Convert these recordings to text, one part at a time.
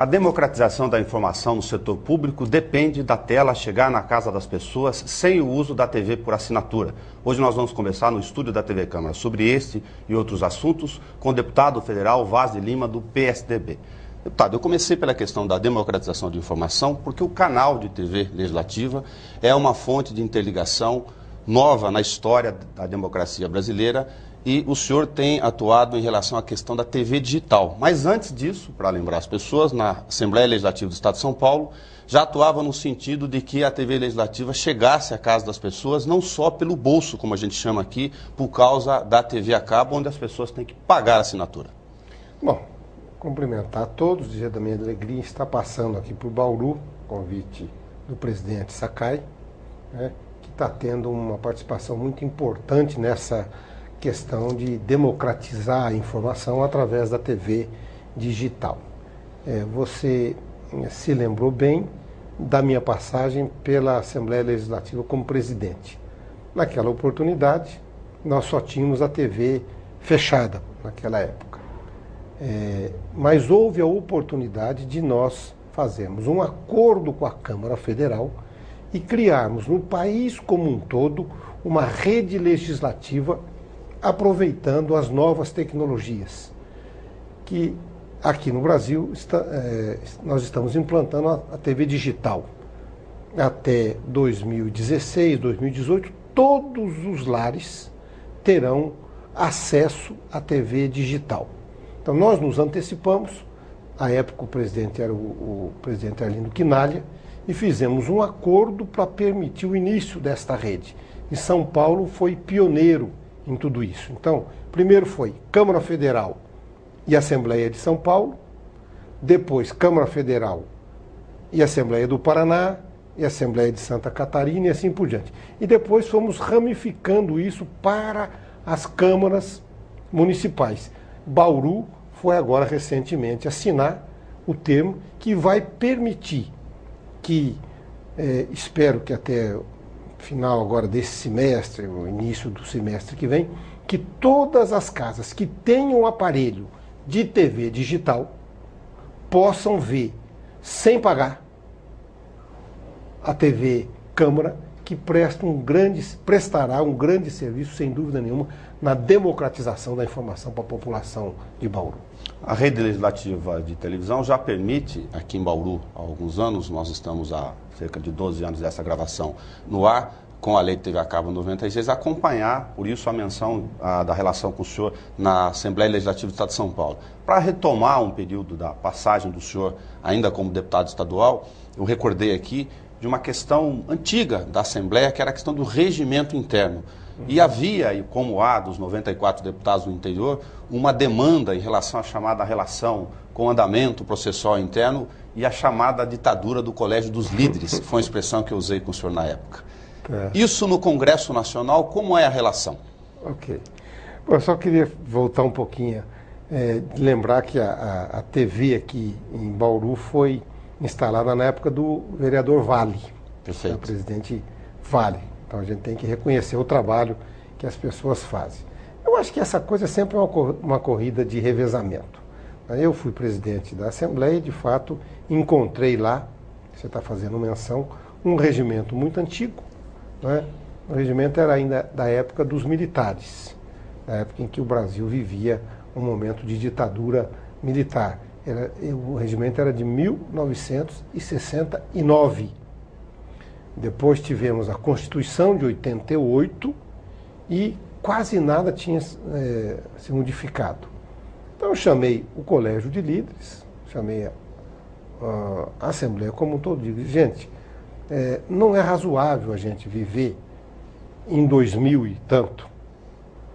A democratização da informação no setor público depende da tela chegar na casa das pessoas sem o uso da TV por assinatura. Hoje nós vamos conversar no estúdio da TV Câmara sobre este e outros assuntos com o deputado federal Vaz de Lima, do PSDB. Deputado, eu comecei pela questão da democratização de informação porque o canal de TV legislativa é uma fonte de interligação nova na história da democracia brasileira. E o senhor tem atuado em relação à questão da TV digital. Mas antes disso, para lembrar as pessoas, na Assembleia Legislativa do Estado de São Paulo, já atuava no sentido de que a TV legislativa chegasse à casa das pessoas, não só pelo bolso, como a gente chama aqui, por causa da TV a cabo, onde as pessoas têm que pagar a assinatura. Bom, cumprimentar a todos, dizer da minha alegria estar passando aqui por Bauru, convite do presidente Sakai, né, que está tendo uma participação muito importante nessa questão de democratizar a informação através da TV digital. Você se lembrou bem da minha passagem pela Assembleia Legislativa como presidente. Naquela oportunidade, nós só tínhamos a TV fechada naquela época. Mas houve a oportunidade de nós fazermos um acordo com a Câmara Federal e criarmos no país como um todo uma rede legislativa aproveitando as novas tecnologias, que aqui no Brasil nós estamos implantando a TV digital. Até 2016, 2018, todos os lares terão acesso à TV digital. Então nós nos antecipamos, à época o presidente era o presidente Arlindo Quinalha, e fizemos um acordo para permitir o início desta rede. E São Paulo foi pioneiro em tudo isso. Então, primeiro foi Câmara Federal e Assembleia de São Paulo, depois Câmara Federal e Assembleia do Paraná, e Assembleia de Santa Catarina e assim por diante. E depois fomos ramificando isso para as câmaras municipais. Bauru foi agora recentemente assinar o termo que vai permitir que, espero que até final agora desse semestre, o início do semestre que vem, que todas as casas que tenham aparelho de TV digital possam ver, sem pagar, a TV Câmara, que prestará um grande serviço, sem dúvida nenhuma, na democratização da informação para a população de Bauru. A rede legislativa de televisão já permite, aqui em Bauru, há alguns anos, nós estamos há cerca de 12 anos dessa gravação no ar, com a lei de TV a cabo 96, acompanhar, por isso a menção da relação com o senhor na Assembleia Legislativa do Estado de São Paulo. Para retomar um período da passagem do senhor, ainda como deputado estadual, eu recordei aqui de uma questão antiga da Assembleia, que era a questão do regimento interno. E havia, e como há dos 94 deputados do interior, uma demanda em relação à chamada relação com o andamento processual interno e a chamada ditadura do Colégio dos Líderes, que foi uma expressão que eu usei com o senhor na época. Isso no Congresso Nacional, como é a relação? Ok. Bom, eu só queria voltar um pouquinho, lembrar que a TV aqui em Bauru foi instalada na época do vereador Vale, Perfeito. O presidente Vale. Então a gente tem que reconhecer o trabalho que as pessoas fazem. Eu acho que essa coisa sempre é uma corrida de revezamento. Eu fui presidente da Assembleia e, de fato, encontrei lá, você está fazendo menção, um regimento muito antigo. Né? O regimento era ainda da época dos militares, da época em que o Brasil vivia um momento de ditadura militar. O regimento era de 1969. Depois tivemos a Constituição de 88 e quase nada tinha se modificado. Então eu chamei o Colégio de Líderes, chamei a Assembleia como um todo, digo, gente, não é razoável a gente viver em 2000 e tanto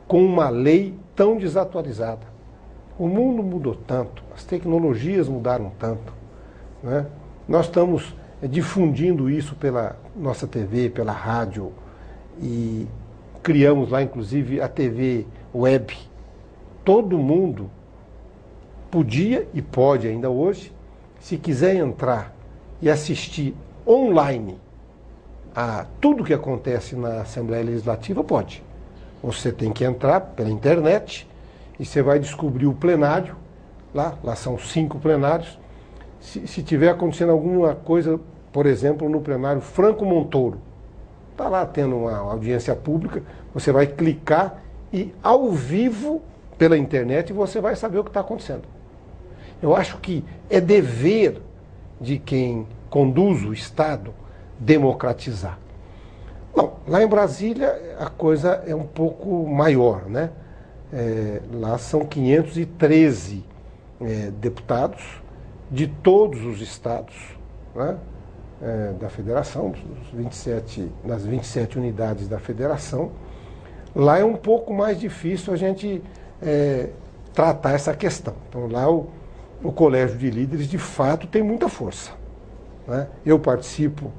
com uma lei tão desatualizada. O mundo mudou tanto, as tecnologias mudaram tanto, né? Nós estamos difundindo isso pela nossa TV, pela rádio, e criamos lá inclusive a TV web. Todo mundo podia e pode ainda hoje, se quiser entrar e assistir online a tudo que acontece na Assembleia Legislativa, pode. Você tem que entrar pela internet e você vai descobrir o plenário, lá são 5 plenários, se tiver acontecendo alguma coisa, por exemplo, no plenário Franco Montoro, está lá tendo uma audiência pública, você vai clicar e ao vivo pela internet você vai saber o que está acontecendo. Eu acho que é dever de quem conduz o Estado democratizar. Não, lá em Brasília a coisa é um pouco maior, né? Lá são 513 deputados de todos os estados, né? Da federação, das 27 unidades da federação. Lá é um pouco mais difícil a gente tratar essa questão. Então lá o Colégio de Líderes de fato tem muita força, né? Eu participo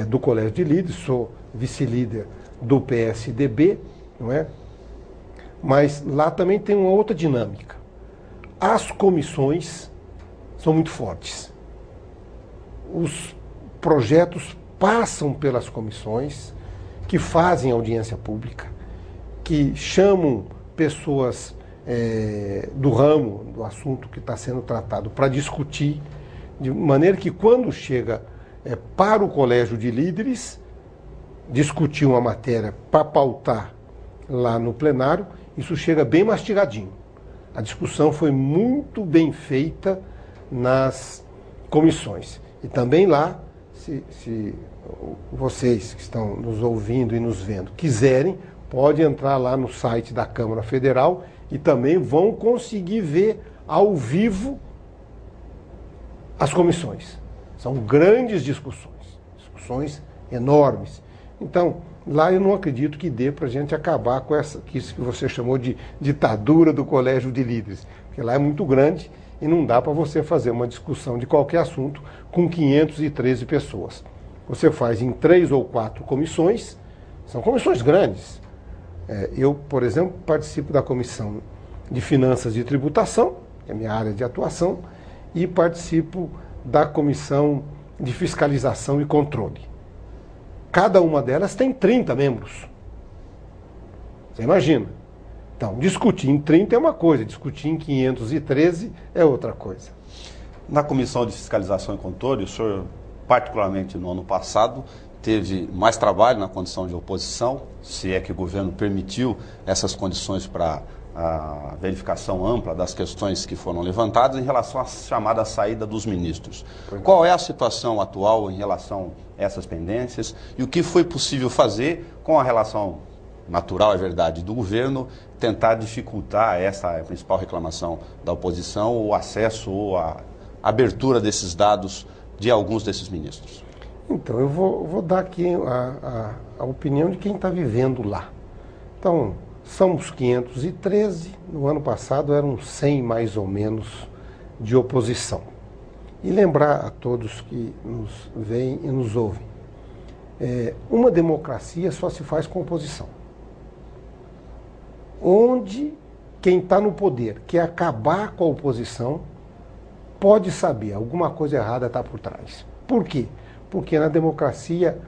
do Colégio de Líderes, sou vice-líder do PSDB, não é? Mas lá também tem uma outra dinâmica. As comissões são muito fortes. Os projetos passam pelas comissões, que fazem audiência pública, que chamam pessoas do ramo, do assunto que está sendo tratado, para discutir, de maneira que quando chega para o Colégio de Líderes, discutir uma matéria para pautar lá no plenário, isso chega bem mastigadinho. A discussão foi muito bem feita nas comissões. E também lá, se vocês que estão nos ouvindo e nos vendo quiserem, pode entrar lá no site da Câmara Federal e também vão conseguir ver ao vivo as comissões. São grandes discussões enormes. Então, lá eu não acredito que dê para a gente acabar com isso que você chamou de ditadura do Colégio de Líderes, porque lá é muito grande e não dá para você fazer uma discussão de qualquer assunto com 513 pessoas. Você faz em 3 ou 4 comissões, são comissões grandes. Eu, por exemplo, participo da Comissão de Finanças e Tributação, que é a minha área de atuação, e participo da Comissão de Fiscalização e Controle. Cada uma delas tem 30 membros. Você imagina? Então, discutir em 30 é uma coisa, discutir em 513 é outra coisa. Na Comissão de Fiscalização e Controle, o senhor, particularmente no ano passado, teve mais trabalho na condição de oposição, se é que o governo permitiu essas condições para a verificação ampla das questões que foram levantadas em relação à chamada saída dos ministros. Qual é a situação atual em relação a essas pendências e o que foi possível fazer com a relação natural, é verdade, do governo, tentar dificultar essa principal reclamação da oposição, o acesso ou a abertura desses dados de alguns desses ministros? Então, eu vou dar aqui a opinião de quem está vivendo lá. Então, são os 513, no ano passado eram 100 mais ou menos de oposição. E lembrar a todos que nos veem e nos ouvem, uma democracia só se faz com oposição. Onde quem está no poder quer acabar com a oposição, pode saber, alguma coisa errada está por trás. Por quê? Porque na democracia,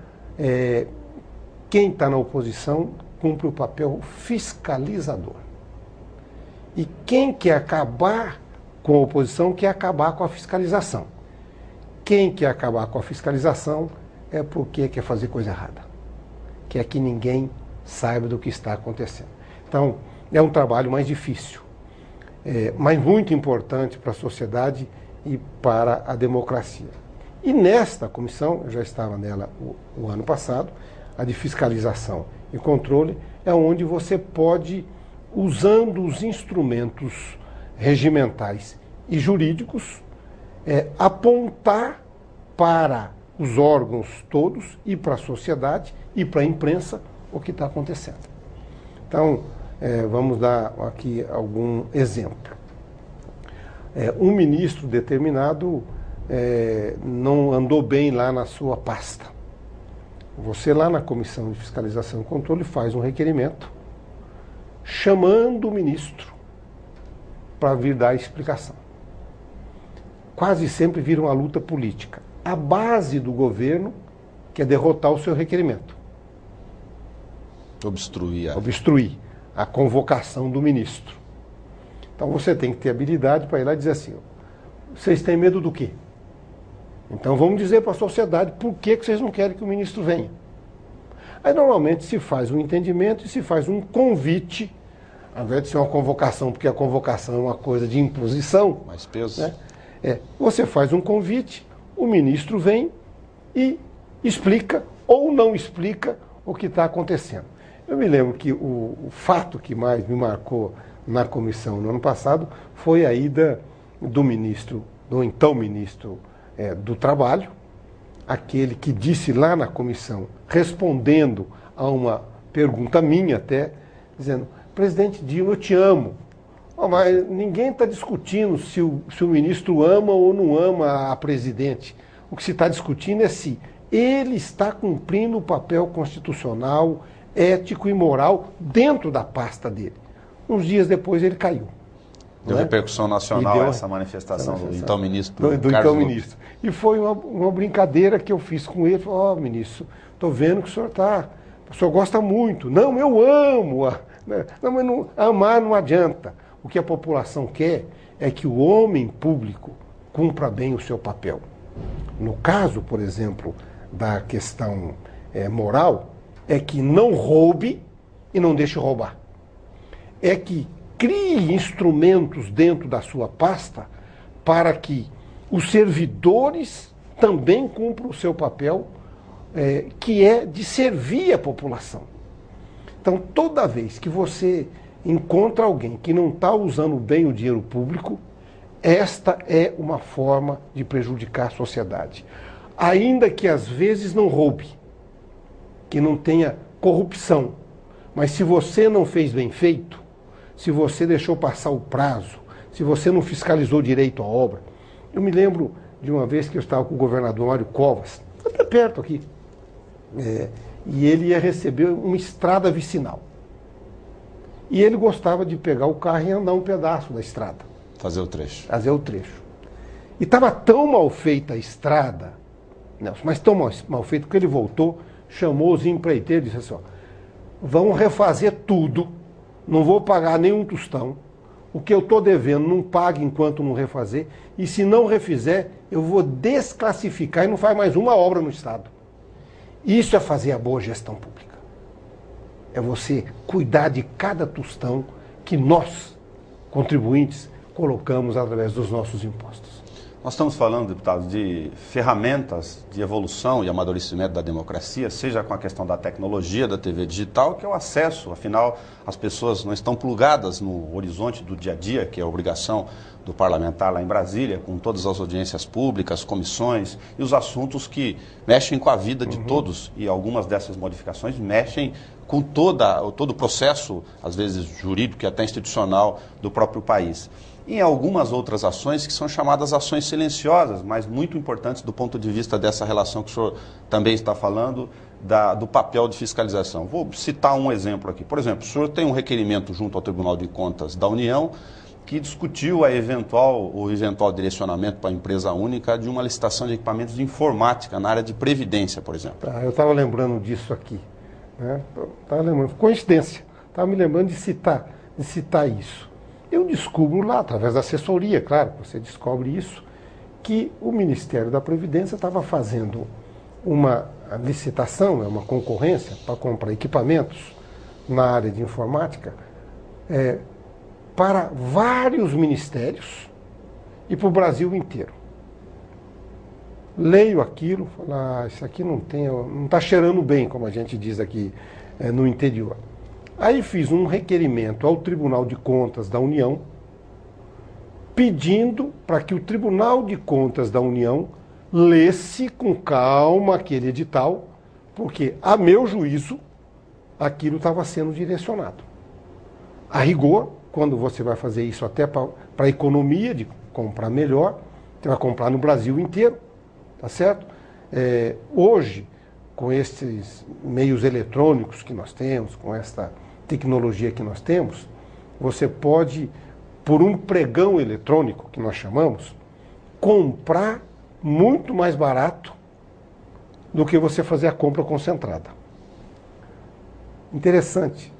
quem está na oposição cumpre o papel fiscalizador. E quem quer acabar com a oposição quer acabar com a fiscalização. Quem quer acabar com a fiscalização é porque quer fazer coisa errada. Quer que ninguém saiba do que está acontecendo. Então, é um trabalho mais difícil, mas muito importante para a sociedade e para a democracia. E nesta comissão, eu já estava nela o ano passado, a de fiscalização e controle, é onde você pode, usando os instrumentos regimentais e jurídicos, apontar para os órgãos todos e para a sociedade e para a imprensa o que está acontecendo. Então, vamos dar aqui algum exemplo. Um ministro determinado não andou bem lá na sua pasta. Você lá na Comissão de Fiscalização e Controle faz um requerimento chamando o ministro para vir dar explicação. Quase sempre vira uma luta política. A base do governo quer derrotar o seu requerimento. Obstruir a convocação do ministro. Então você tem que ter habilidade para ir lá e dizer assim, vocês têm medo do quê? Então vamos dizer para a sociedade por que vocês não querem que o ministro venha. Aí normalmente se faz um entendimento e se faz um convite, ao invés de ser uma convocação, porque a convocação é uma coisa de imposição. Mais peso. Né? Você faz um convite, o ministro vem e explica ou não explica o que está acontecendo. Eu me lembro que o fato que mais me marcou na comissão no ano passado foi a ida do ministro, do então ministro do Trabalho, aquele que disse lá na comissão, respondendo a uma pergunta minha até, dizendo: presidente Dilma, eu te amo. Oh, mas ninguém está discutindo se o ministro ama ou não ama a presidente. O que se está discutindo é se ele está cumprindo o papel constitucional, ético e moral dentro da pasta dele. Uns dias depois ele caiu. Deu repercussão nacional essa manifestação do então ministro do então ministro. E foi uma brincadeira que eu fiz com ele. Ó, ministro, estou vendo que o senhor gosta muito. Não, eu amo. Não, mas amar não adianta. O que a população quer é que o homem público cumpra bem o seu papel. No caso, por exemplo, da questão moral, é que não roube e não deixe roubar. É que crie instrumentos dentro da sua pasta para que os servidores também cumpram o seu papel, que é de servir a população. Então, toda vez que você encontra alguém que não está usando bem o dinheiro público, esta é uma forma de prejudicar a sociedade. Ainda que às vezes não roube, que não tenha corrupção, mas se você não fez bem feito, se você deixou passar o prazo, se você não fiscalizou direito a obra. Eu me lembro de uma vez que eu estava com o governador Mário Covas, até perto aqui, e ele ia receber uma estrada vicinal. E ele gostava de pegar o carro e andar um pedaço da estrada. Fazer o trecho. Fazer o trecho. E estava tão mal feita a estrada, Nelson, mas tão mal feita, que ele voltou, chamou os empreiteiros e disse assim: ó, vão refazer tudo, não vou pagar nenhum tostão, o que eu estou devendo não pague enquanto não refazer, e se não refizer, eu vou desclassificar e não faz mais uma obra no Estado. Isso é fazer a boa gestão pública. É você cuidar de cada tostão que nós, contribuintes, colocamos através dos nossos impostos. Nós estamos falando, deputado, de ferramentas de evolução e amadurecimento da democracia, seja com a questão da tecnologia, da TV digital, que é o acesso. Afinal, as pessoas não estão plugadas no horizonte do dia a dia, que é a obrigação do parlamentar lá em Brasília, com todas as audiências públicas, comissões e os assuntos que mexem com a vida de todos. E algumas dessas modificações mexem com todo o processo, às vezes jurídico e até institucional, do próprio país. Em algumas outras ações que são chamadas ações silenciosas, mas muito importantes do ponto de vista dessa relação que o senhor também está falando, do papel de fiscalização. Vou citar um exemplo aqui. Por exemplo, o senhor tem um requerimento junto ao Tribunal de Contas da União que discutiu o eventual direcionamento para a empresa única de uma licitação de equipamentos de informática na área de previdência, por exemplo. Eu estava lembrando disso aqui. Estava lembrando, coincidência, estava me lembrando de citar isso. Eu descubro lá, através da assessoria, claro, você descobre isso, que o Ministério da Previdência estava fazendo uma licitação, uma concorrência para comprar equipamentos na área de informática para vários ministérios e para o Brasil inteiro. Leio aquilo, falo, isso aqui não está cheirando bem, como a gente diz aqui no interior. Aí fiz um requerimento ao Tribunal de Contas da União, pedindo para que o Tribunal de Contas da União lesse com calma aquele edital, porque, a meu juízo, aquilo estava sendo direcionado. A rigor, quando você vai fazer isso até para a economia, de comprar melhor, você vai comprar no Brasil inteiro, tá certo? Hoje, com esses meios eletrônicos que nós temos, com esta tecnologia que nós temos, você pode, por um pregão eletrônico, que nós chamamos, comprar muito mais barato do que você fazer a compra concentrada. Interessante.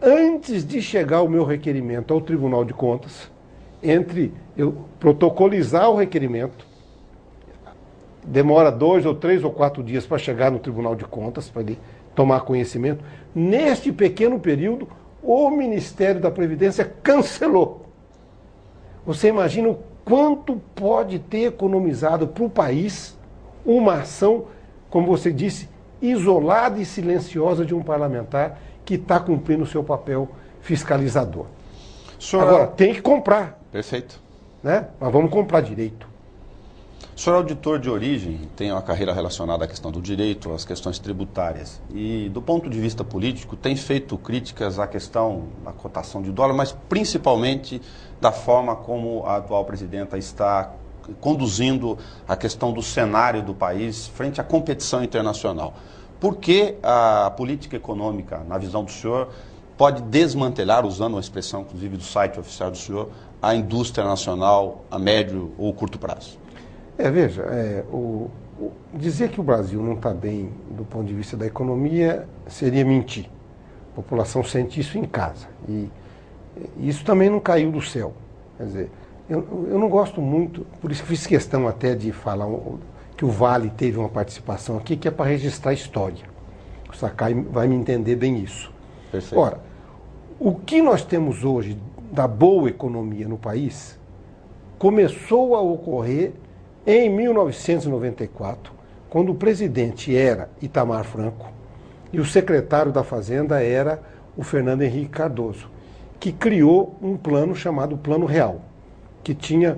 Antes de chegar o meu requerimento ao Tribunal de Contas, entre eu protocolizar o requerimento, demora 2 ou 3 ou 4 dias para chegar no Tribunal de Contas, para ele tomar conhecimento. Neste pequeno período, o Ministério da Previdência cancelou. Você imagina o quanto pode ter economizado para o país uma ação, como você disse, isolada e silenciosa de um parlamentar que está cumprindo o seu papel fiscalizador. Agora, tem que comprar. Perfeito. Né? Mas vamos comprar direito. O senhor é auditor de origem, tem uma carreira relacionada à questão do direito, às questões tributárias. E, do ponto de vista político, tem feito críticas à questão da cotação de dólar, mas principalmente da forma como a atual presidenta está conduzindo a questão do cenário do país frente à competição internacional. Por que a política econômica, na visão do senhor, pode desmantelar, usando uma expressão, inclusive, do site oficial do senhor, a indústria nacional a médio ou curto prazo? Veja, dizer que o Brasil não está bem do ponto de vista da economia seria mentir. A população sente isso em casa. E isso também não caiu do céu. Quer dizer, eu não gosto muito, por isso que fiz questão até de falar que o Vale teve uma participação aqui, que é para registrar a história. O Sakai vai me entender bem isso. Perfeito. Ora, o que nós temos hoje da boa economia no país começou a ocorrer em 1994, quando o presidente era Itamar Franco e o secretário da Fazenda era o Fernando Henrique Cardoso, que criou um plano chamado Plano Real, que tinha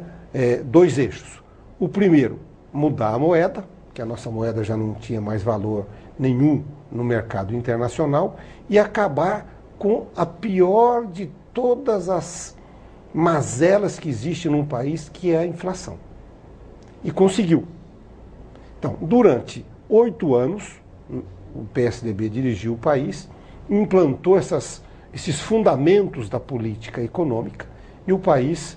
2 eixos. O primeiro, mudar a moeda, que a nossa moeda já não tinha mais valor nenhum no mercado internacional, e acabar com a pior de todas as mazelas que existem num país, que é a inflação. E conseguiu. Então, durante 8 anos, o PSDB dirigiu o país, implantou esses fundamentos da política econômica e o país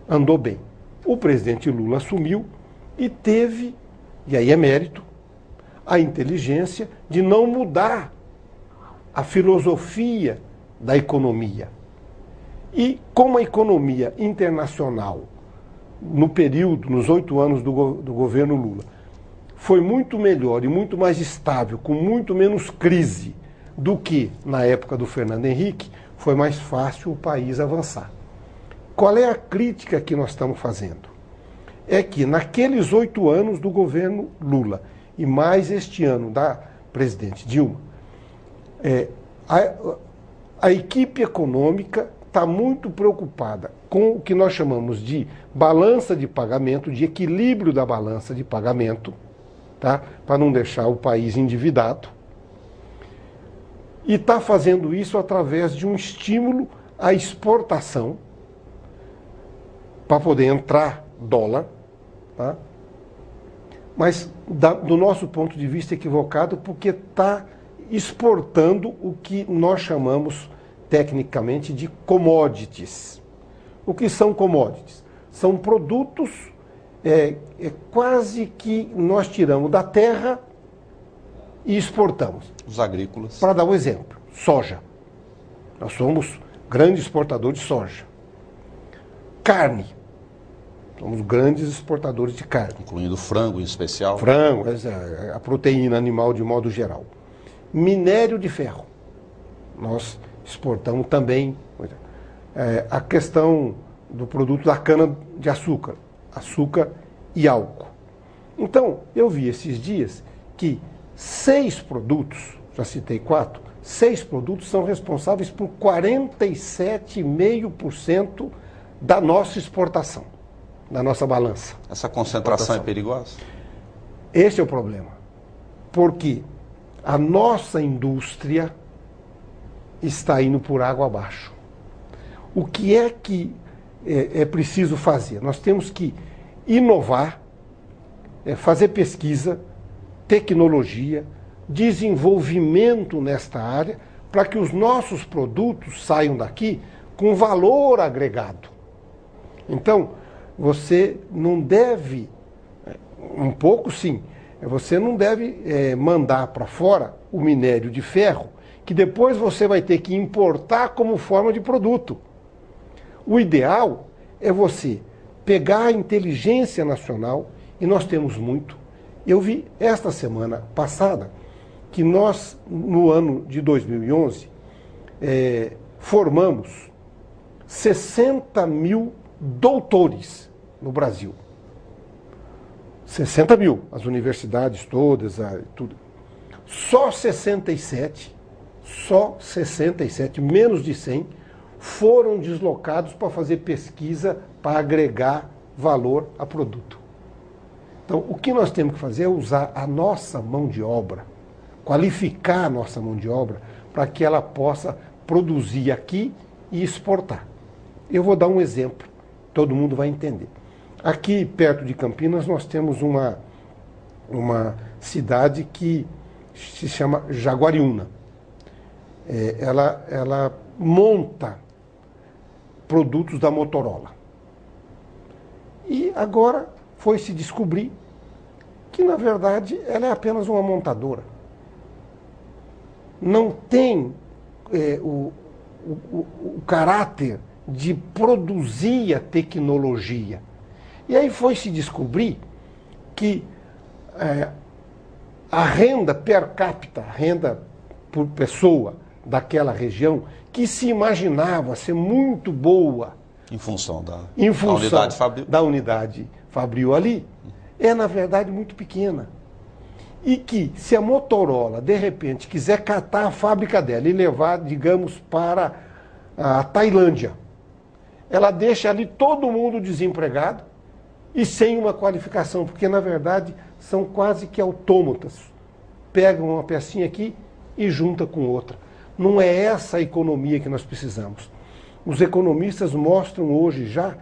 andou bem. O presidente Lula assumiu e teve, e aí é mérito, a inteligência de não mudar a filosofia da economia. E como a economia internacional, no período, nos 8 anos do governo Lula, foi muito melhor e muito mais estável, com muito menos crise do que na época do Fernando Henrique, foi mais fácil o país avançar. Qual é a crítica que nós estamos fazendo? É que naqueles 8 anos do governo Lula, e mais este ano da presidente Dilma, a equipe econômica está muito preocupada com o que nós chamamos de balança de pagamento, de equilíbrio da balança de pagamento, tá? Para não deixar o país endividado. E está fazendo isso através de um estímulo à exportação, para poder entrar dólar, tá? Mas do nosso ponto de vista equivocado, porque está exportando o que nós chamamos tecnicamente de commodities. O que são commodities? São produtos quase que nós tiramos da terra e exportamos. Os agrícolas. Para dar um exemplo, soja. Nós somos grandes exportadores de soja. Carne. Somos grandes exportadores de carne. Incluindo frango em especial. Frango, a proteína animal de modo geral. Minério de ferro. Nós exportamos também. A questão do produto da cana-de-açúcar. Açúcar e álcool. Então, eu vi esses dias que 6 produtos, já citei 4, 6 produtos são responsáveis por 47,5% da nossa exportação, da nossa balança. Essa concentração é perigosa? Esse é o problema. Porque a nossa indústria está indo por água abaixo. O que é que é preciso fazer? Nós temos que inovar, fazer pesquisa, tecnologia, desenvolvimento nesta área, para que os nossos produtos saiam daqui com valor agregado. Então, você não deve, um pouco sim, você não deve mandar para fora o minério de ferro, que depois você vai ter que importar como forma de produto. O ideal é você pegar a inteligência nacional, e nós temos muito, Eu vi esta semana passada que nós, no ano de 2011, formamos 60 mil doutores no Brasil. 60 mil, as universidades todas, tudo. Só 67, menos de 100, foram deslocados para fazer pesquisa para agregar valor a produto. Então, o que nós temos que fazer é usar a nossa mão de obra, qualificar a nossa mão de obra, para que ela possa produzir aqui e exportar. Eu vou dar um exemplo, todo mundo vai entender. Aqui, perto de Campinas, nós temos uma cidade que se chama Jaguariúna. Ela monta produtos da Motorola. E agora foi-se descobrir que, na verdade, ela é apenas uma montadora. Não tem o caráter de produzir a tecnologia. E aí foi-se descobrir que a renda per capita, a renda por pessoa daquela região, que se imaginava ser muito boa em função da unidade fabril ali, é na verdade muito pequena. E que se a Motorola, de repente, quiser catar a fábrica dela e levar, digamos, para a Tailândia, ela deixa ali todo mundo desempregado e sem uma qualificação, porque na verdade são quase que autômatas. Pegam uma pecinha aqui e junta com outra. Não é essa a economia que nós precisamos. Os economistas mostram hoje já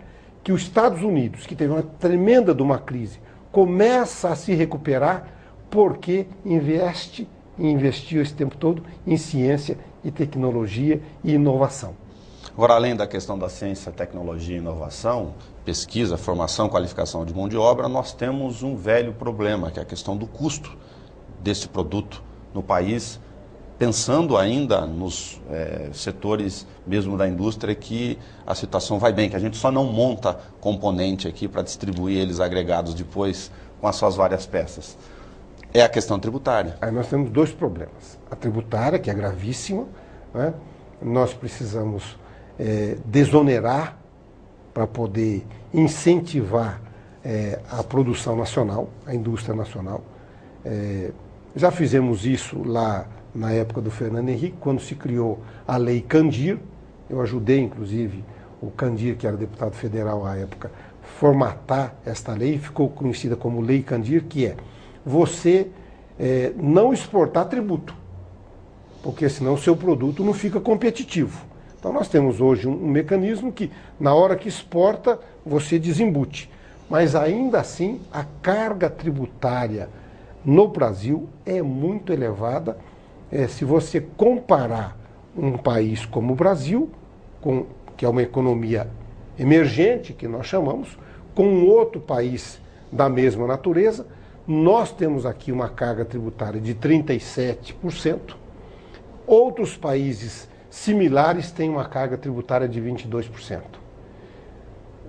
que os Estados Unidos, que teve uma tremenda de uma crise, começa a se recuperar porque investiu esse tempo todo em ciência e tecnologia e inovação. Agora, além da questão da ciência, tecnologia e inovação, pesquisa, formação, qualificação de mão de obra, nós temos um velho problema, que é a questão do custo desse produto no país, pensando ainda nos setores mesmo da indústria que a situação vai bem, que a gente só não monta componente aqui para distribuir eles agregados depois com as suas várias peças. É a questão tributária. Aí nós temos dois problemas. A tributária, que é gravíssima, né? Nós precisamos desonerar para poder incentivar a produção nacional, a indústria nacional. Já fizemos isso lá na época do Fernando Henrique, quando se criou a Lei Candir. Eu ajudei, inclusive, o Candir, que era deputado federal à época, formatar esta lei, ficou conhecida como Lei Candir, que é você não exportar tributo, porque senão o seu produto não fica competitivo. Então nós temos hoje um mecanismo que, na hora que exporta, você desembute. Mas ainda assim, a carga tributária no Brasil é muito elevada. Se você comparar um país como o Brasil, que é uma economia emergente, que nós chamamos, com outro país da mesma natureza, nós temos aqui uma carga tributária de 37%. Outros países similares têm uma carga tributária de 22%.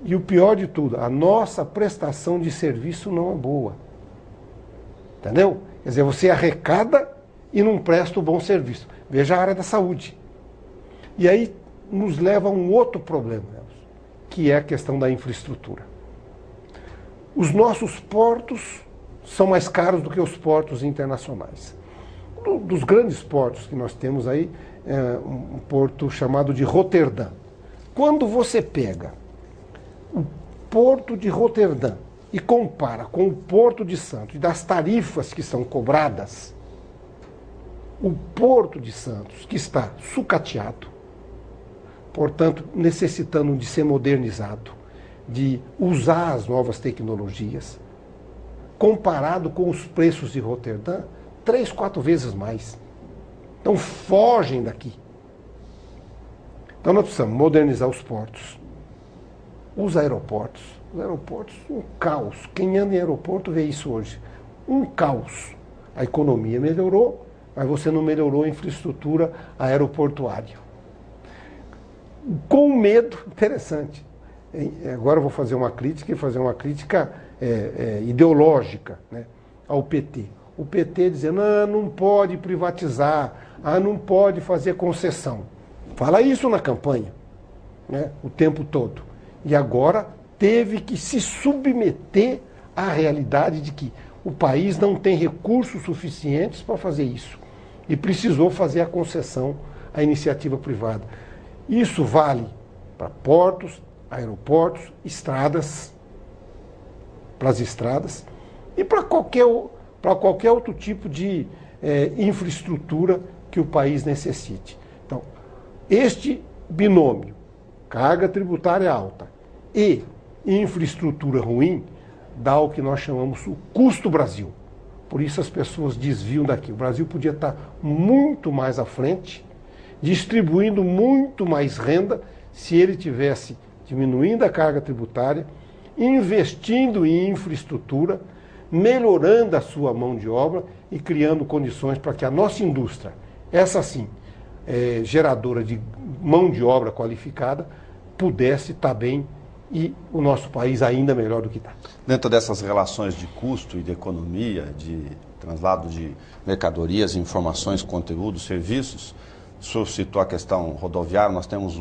E o pior de tudo, a nossa prestação de serviço não é boa. Entendeu? Quer dizer, você arrecada e não presta o bom serviço. Veja a área da saúde. E aí nos leva a um outro problema, que é a questão da infraestrutura. Os nossos portos são mais caros do que os portos internacionais. Dos grandes portos que nós temos aí, um porto chamado de Roterdã. Quando você pega o porto de Roterdã e compara com o porto de Santos e das tarifas que são cobradas, o porto de Santos, que está sucateado, portanto, necessitando de ser modernizado, de usar as novas tecnologias, comparado com os preços de Roterdã, 3, 4 vezes mais. Então fogem daqui. Então nós precisamos modernizar os portos, os aeroportos. Os aeroportos, um caos. Quem anda em aeroporto vê isso hoje. Um caos. A economia melhorou, mas você não melhorou a infraestrutura aeroportuária. Com medo, interessante. Agora eu vou fazer uma crítica, e fazer uma crítica ideológica, né? ao PT. O PT dizendo, não pode privatizar, não pode fazer concessão. Fala isso na campanha, né, o tempo todo. E agora teve que se submeter à realidade de que o país não tem recursos suficientes para fazer isso. E precisou fazer a concessão à iniciativa privada. Isso vale para portos, aeroportos, estradas, para as estradas e para qualquer outro tipo de infraestrutura que o país necessite. Então, este binômio, carga tributária alta e infraestrutura ruim, dá o que nós chamamos o custo Brasil. Por isso as pessoas desviam daqui. O Brasil podia estar muito mais à frente, distribuindo muito mais renda, se ele tivesse diminuindo a carga tributária, investindo em infraestrutura, melhorando a sua mão de obra e criando condições para que a nossa indústria, essa sim, geradora de mão de obra qualificada, pudesse estar bem e o nosso país ainda melhor do que está. Dentro dessas relações de custo e de economia, de translado de mercadorias, informações, conteúdos, serviços, o senhor citou a questão rodoviária, nós temos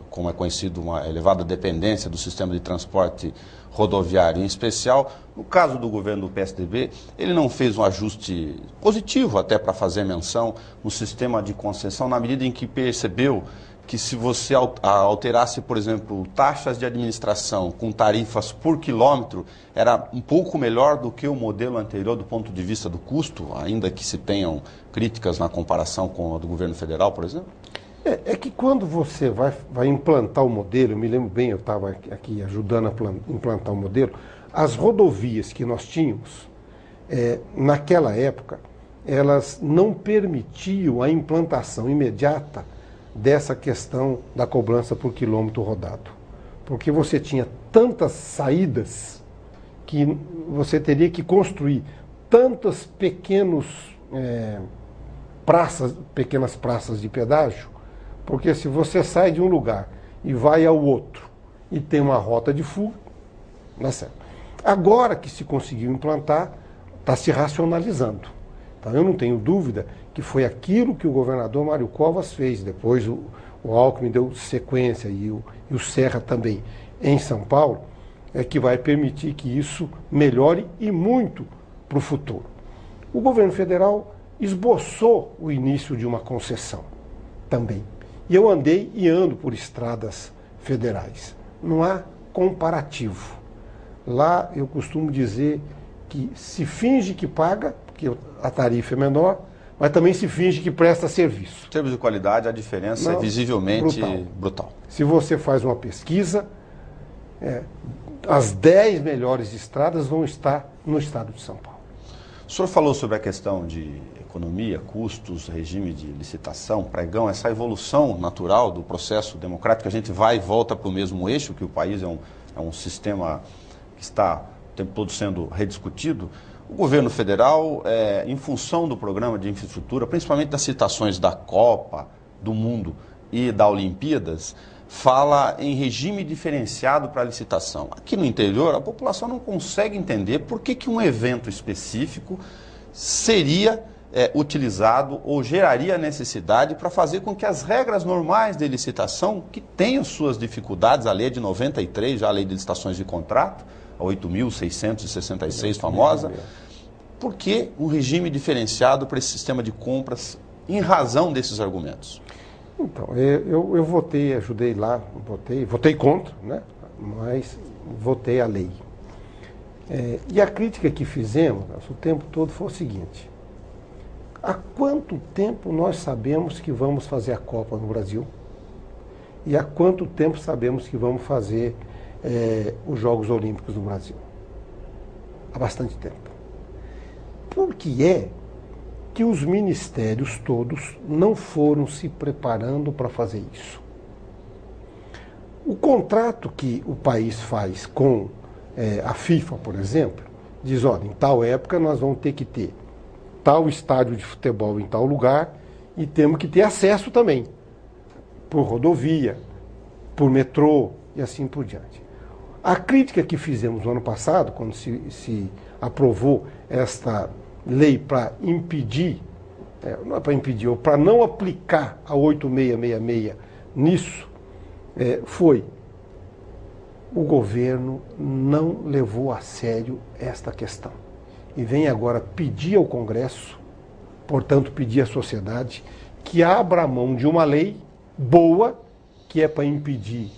como é conhecido, uma elevada dependência do sistema de transporte rodoviário, em especial, no caso do governo do PSDB, ele não fez um ajuste positivo até para fazer menção no sistema de concessão, na medida em que percebeu que se você alterasse, por exemplo, taxas de administração com tarifas por quilômetro, era um pouco melhor do que o modelo anterior do ponto de vista do custo, ainda que se tenham críticas na comparação com a do governo federal, por exemplo? É que quando você vai implantar o modelo, eu me lembro bem, eu estava aqui ajudando a implantar o modelo, as rodovias que nós tínhamos, naquela época, elas não permitiam a implantação imediata dessa questão da cobrança por quilômetro rodado. Porque você tinha tantas saídas que você teria que construir tantas pequenas praças de pedágio, porque se você sai de um lugar e vai ao outro e tem uma rota de fuga, não é certo. Agora que se conseguiu implantar, está se racionalizando. Então eu não tenho dúvida que foi aquilo que o governador Mário Covas fez, depois o Alckmin deu sequência e o Serra também em São Paulo, que vai permitir que isso melhore e muito para o futuro. O governo federal esboçou o início de uma concessão também. E eu andei e ando por estradas federais. Não há comparativo. Lá eu costumo dizer que se finge que paga, porque a tarifa é menor, mas também se finge que presta serviço. Em termos de qualidade, a diferença é visivelmente brutal. Se você faz uma pesquisa, as 10 melhores estradas vão estar no estado de São Paulo. O senhor falou sobre a questão de economia, custos, regime de licitação, pregão, essa evolução natural do processo democrático, a gente vai e volta para o mesmo eixo, que o país é um sistema que está o tempo todo sendo rediscutido. O governo federal, em função do programa de infraestrutura, principalmente das citações da Copa, do Mundo e da Olimpíadas, fala em regime diferenciado para a licitação. Aqui no interior, a população não consegue entender por que um evento específico seria utilizado ou geraria necessidade para fazer com que as regras normais de licitação, que tenham suas dificuldades, a lei é de 93, já a lei de licitações de contrato, a 8.666 famosa, por que um regime diferenciado para esse sistema de compras em razão desses argumentos? Então, eu votei, ajudei lá, votei contra, né? Mas votei a lei. E a crítica que fizemos o tempo todo foi o seguinte: há quanto tempo nós sabemos que vamos fazer a Copa no Brasil? E há quanto tempo sabemos que vamos fazer os Jogos Olímpicos no Brasil? Há bastante tempo. Por que que os ministérios todos não foram se preparando para fazer isso? O contrato que o país faz com a FIFA, por exemplo, diz, olha, em tal época nós vamos ter que ter tal estádio de futebol em tal lugar e temos que ter acesso também, por rodovia, por metrô e assim por diante. A crítica que fizemos no ano passado, quando se aprovou esta lei para impedir, não é para impedir, ou para não aplicar a 8666 nisso, foi o governo não levou a sério esta questão. E vem agora pedir ao Congresso, portanto pedir à sociedade, que abra a mão de uma lei boa, que é para impedir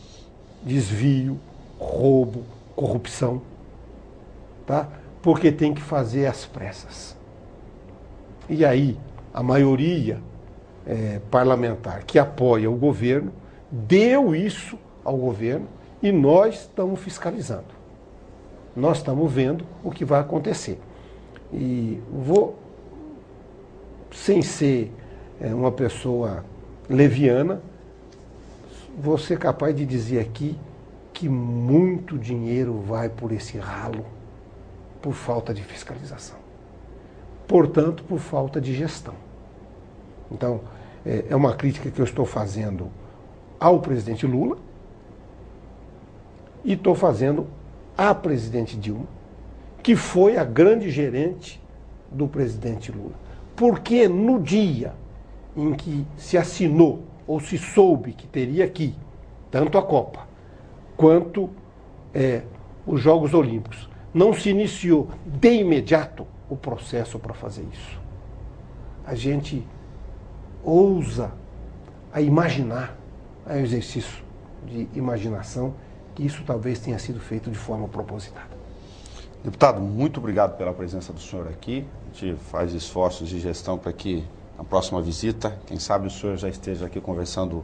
desvio, roubo, corrupção, tá? Porque tem que fazer às pressas. E aí, a maioria parlamentar que apoia o governo, deu isso ao governo e nós estamos fiscalizando. Nós estamos vendo o que vai acontecer. E vou, sem ser uma pessoa leviana, vou ser capaz de dizer aqui que muito dinheiro vai por esse ralo por falta de fiscalização. Portanto, por falta de gestão. Então, é uma crítica que eu estou fazendo ao presidente Lula e estou fazendo à presidente Dilma, que foi a grande gerente do presidente Lula. Porque no dia em que se assinou ou se soube que teria aqui tanto a Copa quanto os Jogos Olímpicos, não se iniciou de imediato o processo para fazer isso. A gente ousa a imaginar, é um exercício de imaginação, que isso talvez tenha sido feito de forma propositada. Deputado, muito obrigado pela presença do senhor aqui. A gente faz esforços de gestão para que na próxima visita, quem sabe o senhor já esteja aqui conversando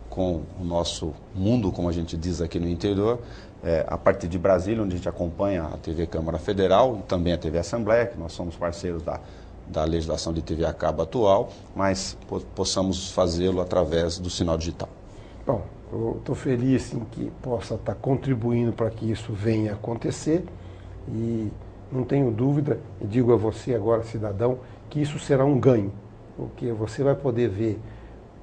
com o nosso mundo, como a gente diz aqui no interior, a partir de Brasília, onde a gente acompanha a TV Câmara Federal e também a TV Assembleia, que nós somos parceiros da legislação de TV a cabo atual, mas possamos fazê-lo através do sinal digital. Bom, eu estou feliz em que possa estar contribuindo para que isso venha a acontecer e não tenho dúvida, e digo a você agora, cidadão, que isso será um ganho, porque você vai poder ver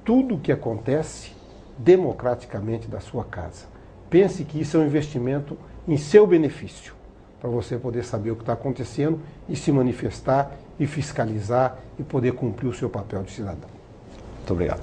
tudo o que acontece democraticamente da sua casa. Pense que isso é um investimento em seu benefício, para você poder saber o que está acontecendo e se manifestar e fiscalizar e poder cumprir o seu papel de cidadão. Muito obrigado.